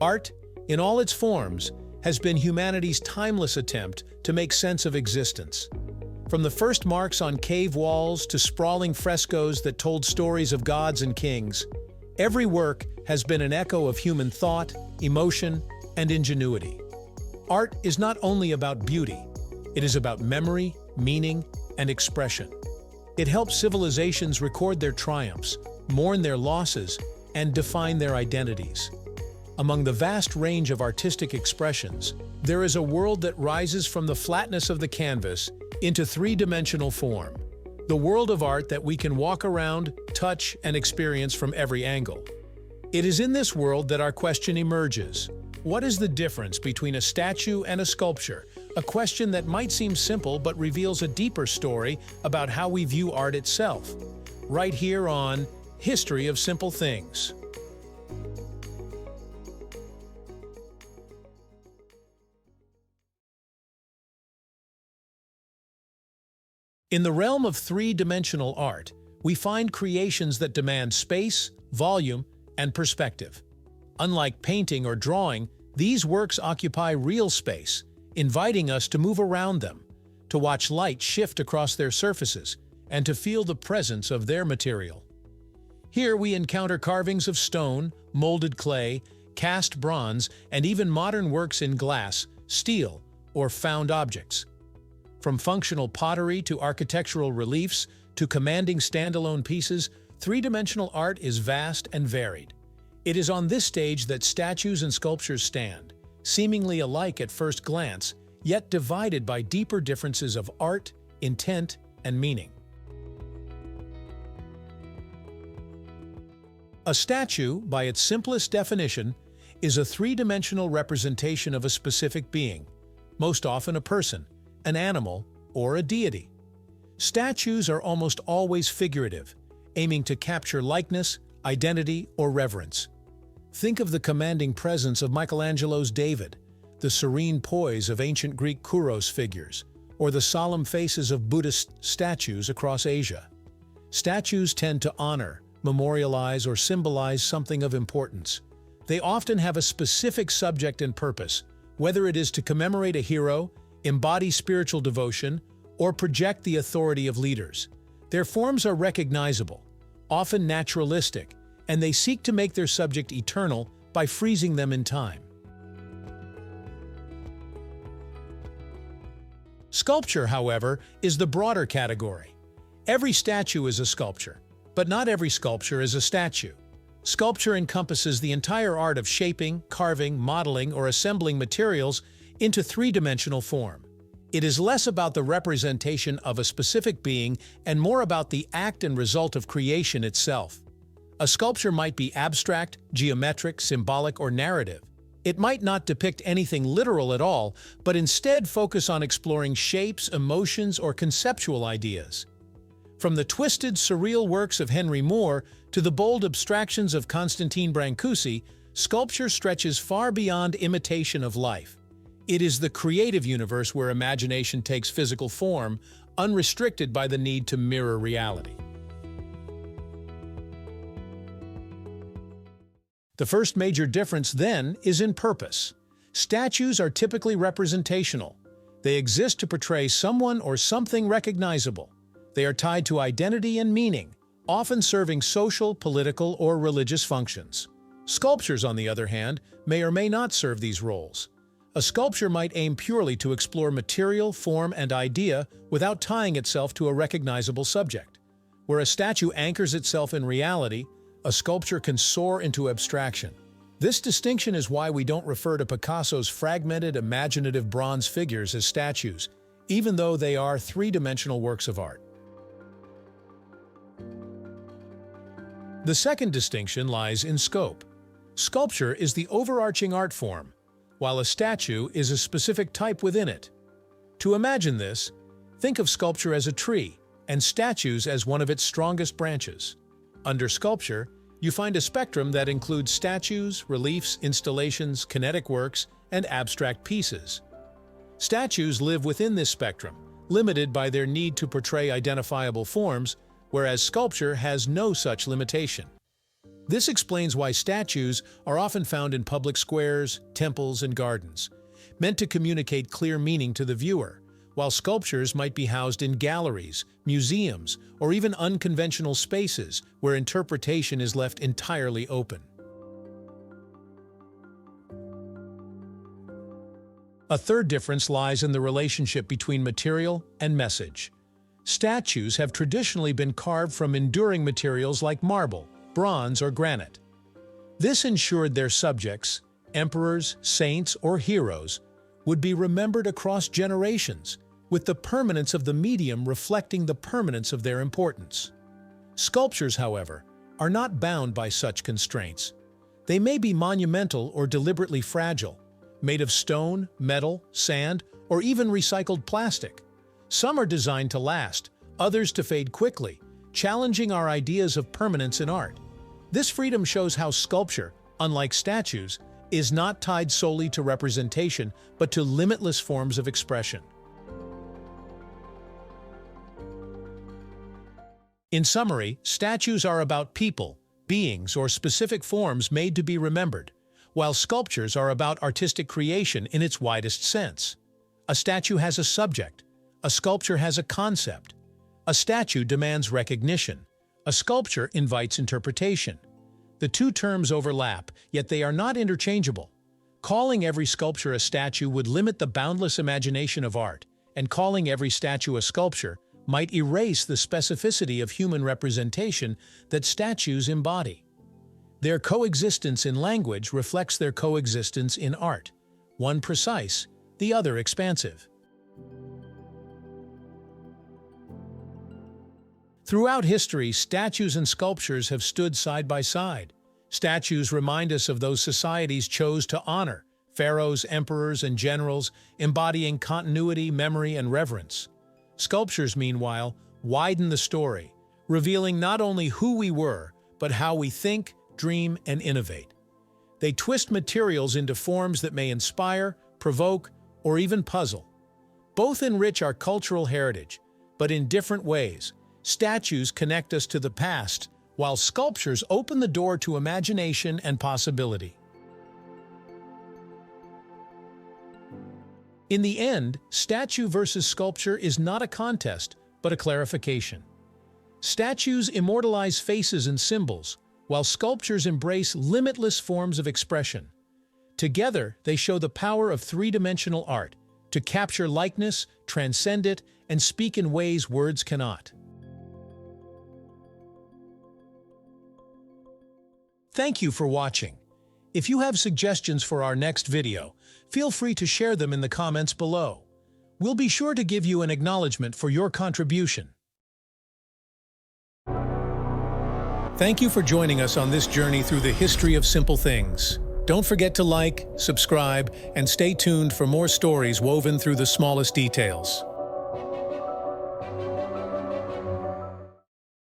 Art, in all its forms, has been humanity's timeless attempt to make sense of existence. From the first marks on cave walls to sprawling frescoes that told stories of gods and kings, every work has been an echo of human thought, emotion, and ingenuity. Art is not only about beauty, it is about memory, meaning, and expression. It helps civilizations record their triumphs, mourn their losses, and define their identities. Among the vast range of artistic expressions, there is a world that rises from the flatness of the canvas into three-dimensional form. The world of art that we can walk around, touch, and experience from every angle. It is in this world that our question emerges. What is the difference between a statue and a sculpture? A question that might seem simple but reveals a deeper story about how we view art itself. Right here on History of Simple Things. In the realm of three-dimensional art, we find creations that demand space, volume, and perspective. Unlike painting or drawing, these works occupy real space, inviting us to move around them, to watch light shift across their surfaces, and to feel the presence of their material. Here we encounter carvings of stone, molded clay, cast bronze, and even modern works in glass, steel, or found objects. From functional pottery to architectural reliefs to commanding standalone pieces, three-dimensional art is vast and varied. It is on this stage that statues and sculptures stand, seemingly alike at first glance, yet divided by deeper differences of art, intent, and meaning. A statue, by its simplest definition, is a three-dimensional representation of a specific being, most often a person, an animal, or a deity. Statues are almost always figurative, aiming to capture likeness, identity, or reverence. Think of the commanding presence of Michelangelo's David, the serene poise of ancient Greek Kouros figures, or the solemn faces of Buddhist statues across Asia. Statues tend to honor, memorialize, or symbolize something of importance. They often have a specific subject and purpose, whether it is to commemorate a hero, embody spiritual devotion, or project the authority of leaders. Their forms are recognizable, often naturalistic, and they seek to make their subject eternal by freezing them in time. Sculpture, however, is the broader category. Every statue is a sculpture, but not every sculpture is a statue. Sculpture encompasses the entire art of shaping, carving, modeling, or assembling materials into three-dimensional form. It is less about the representation of a specific being and more about the act and result of creation itself. A sculpture might be abstract, geometric, symbolic, or narrative. It might not depict anything literal at all, but instead focus on exploring shapes, emotions, or conceptual ideas. From the twisted, surreal works of Henry Moore to the bold abstractions of Constantine Brancusi, sculpture stretches far beyond imitation of life. It is the creative universe where imagination takes physical form, unrestricted by the need to mirror reality. The first major difference, then, is in purpose. Statues are typically representational. They exist to portray someone or something recognizable. They are tied to identity and meaning, often serving social, political, or religious functions. Sculptures, on the other hand, may or may not serve these roles. A sculpture might aim purely to explore material, form, and idea without tying itself to a recognizable subject. Where a statue anchors itself in reality, a sculpture can soar into abstraction. This distinction is why we don't refer to Picasso's fragmented, imaginative bronze figures as statues, even though they are three-dimensional works of art. The second distinction lies in scope. Sculpture is the overarching art form, while a statue is a specific type within it. To imagine this, think of sculpture as a tree, and statues as one of its strongest branches. Under sculpture, you find a spectrum that includes statues, reliefs, installations, kinetic works, and abstract pieces. Statues live within this spectrum, limited by their need to portray identifiable forms, whereas sculpture has no such limitation. This explains why statues are often found in public squares, temples, and gardens, meant to communicate clear meaning to the viewer, while sculptures might be housed in galleries, museums, or even unconventional spaces where interpretation is left entirely open. A third difference lies in the relationship between material and message. Statues have traditionally been carved from enduring materials like marble, bronze, or granite. This ensured their subjects, emperors, saints, or heroes, would be remembered across generations, with the permanence of the medium reflecting the permanence of their importance. Sculptures, however, are not bound by such constraints. They may be monumental or deliberately fragile, made of stone, metal, sand, or even recycled plastic. Some are designed to last, others to fade quickly, challenging our ideas of permanence in art. This freedom shows how sculpture, unlike statues, is not tied solely to representation, but to limitless forms of expression. In summary, statues are about people, beings, or specific forms made to be remembered, while sculptures are about artistic creation in its widest sense. A statue has a subject. A sculpture has a concept. A statue demands recognition. A sculpture invites interpretation. The two terms overlap, yet they are not interchangeable. Calling every sculpture a statue would limit the boundless imagination of art, and calling every statue a sculpture might erase the specificity of human representation that statues embody. Their coexistence in language reflects their coexistence in art, one precise, the other expansive. Throughout history, statues and sculptures have stood side by side. Statues remind us of those societies chose to honor, pharaohs, emperors, and generals, embodying continuity, memory, and reverence. Sculptures, meanwhile, widen the story, revealing not only who we were, but how we think, dream, and innovate. They twist materials into forms that may inspire, provoke, or even puzzle. Both enrich our cultural heritage, but in different ways. Statues connect us to the past, while sculptures open the door to imagination and possibility. In the end, statue versus sculpture is not a contest, but a clarification. Statues immortalize faces and symbols, while sculptures embrace limitless forms of expression. Together, they show the power of three-dimensional art, to capture likeness, transcend it, and speak in ways words cannot. Thank you for watching. If you have suggestions for our next video, feel free to share them in the comments below. We'll be sure to give you an acknowledgement for your contribution. Thank you for joining us on this journey through the history of simple things. Don't forget to like, subscribe, and stay tuned for more stories woven through the smallest details.